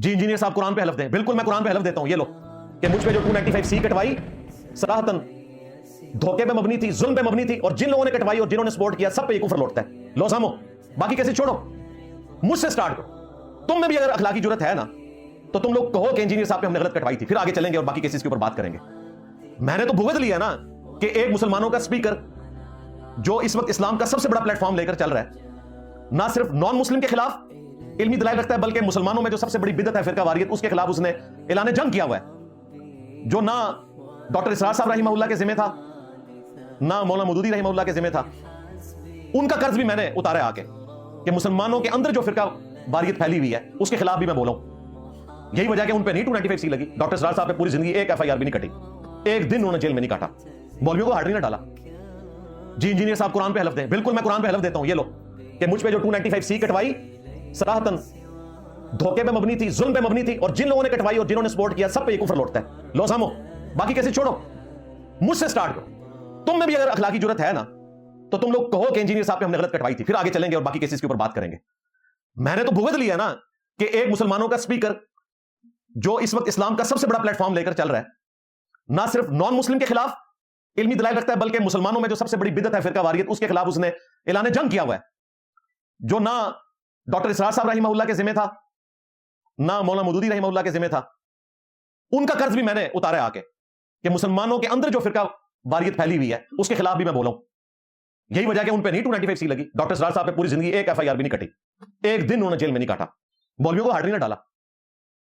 جی engineer صاحب قرآن پہ حلف دیں. بالکل میں قرآن پہ حلف دیتا ہوں. یہ لو کہ مجھ پہ جو 295C کٹوائی صراحتاً دھوکے پہ مبنی تھی, ظلم پہ مبنی تھی, اور جن لوگوں نے کٹوائی اور جنہوں نے سپورٹ کیا سب پہ یہ کفر لوٹتا ہے. لو سامو باقی کیسے چھوڑو, مجھ سے سٹارٹ کرو. تم میں بھی اگر اخلاقی جرت ہے نا تو تم لوگ کہو کہ انجینئر صاحب پہ ہم نے غلط کٹوائی تھی, پھر آگے چلیں گے اور باقی کیسز کے اوپر بات کریں گے. میں نے تو بھگت لیا نا کہ ایک مسلمانوں کا سپیکر جو اس وقت اسلام کا سب سے بڑا پلیٹ فارم لے کر چل رہا ہے, نہ صرف نان مسلم کے خلاف علمی دلائل رکھتا ہے بلکہ مسلمانوں میں جو سب سے بڑی بدعت ہے فرقہ واریت, اس کے خلاف اس نے اعلان جنگ کیا ہوا ہے, جو نہ ڈاکٹر اسرار صاحب رحمہ اللہ کے ذمہ تھا نہ مولانا مودودی رحمہ اللہ کے ذمہ تھا. ان کا قرض بھی میں نے اتارا آ کے کہ مسلمانوں کے اندر جو فرقہ واریت پھیلی ہوئی ہے اس کے خلاف بھی میں بولوں. یہی وجہ کہ ان پہ نہیں 295C لگی. ڈاکٹر اسرار صاحب پہ پوری زندگی ایک FIR بھی نہیں کٹی, ایک دن انہوں نے جیل میں نہیں کاٹا, مولویوں کو ہارڈ نہیں نہ ڈالا. جی انجینئر صاحب قرآن پہ حلف دیں. بالکل میں قرآن پہ حلف دیتا ہوں. یہ لو کہ مجھ پہ جو 295C کٹوائی صراحتاً دھوکے پہ مبنی تھی, ظلم پہ مبنی تھی, اور جن لوگوں نے کٹوائی اور جنہوں نے سپورٹ کیا سب پہ یہ کفر لوٹتا ہے. لو سامو باقی کیسے چھوڑو, مجھ سے سٹارٹ کرو. تم میں بھی اگر اخلاقی جرت ہے نا تو تم لوگ کہو کہ انجینئر صاحب پہ ہم نے غلط کٹوائی تھی, پھر آگے چلیں گے اور باقی کیسز کے اوپر بات کریں گے. میں نے تو بھگت لیا نا کہ ایک مسلمانوں کا سپیکر جو اس وقت اسلام کا سب سے بڑا پلیٹ فارم لے کر چل رہا ہے, نہ صرف نان مسلم کے خلاف علمی دلائل رکھتا ہے بلکہ مسلمانوں میں جو سب سے بڑی بدعت ہے فرقہ واریت, اس کے خلاف اس نے اعلان جنگ کیا ہوا ہے, جو نہ ڈاکٹر اسرار صاحب رحمہ اللہ کے ذمہ تھا نہ مولانا مودودی رحمہ اللہ کے ذمہ تھا. ان کا قرض بھی میں نے اتارا آ کے کہ مسلمانوں کے اندر جو فرقہ واریت پھیلی ہوئی ہے اس کے خلاف بھی میں بولوں. یہی وجہ کہ ان پہ نہیں 295C لگی. ڈاکٹر اسرار صاحب پہ پوری زندگی ایک FIR بھی نہیں کٹی, ایک دن انہوں نے جیل میں نہیں کاٹا, مولویوں کو ہارڈ نہیں نہ ڈالا.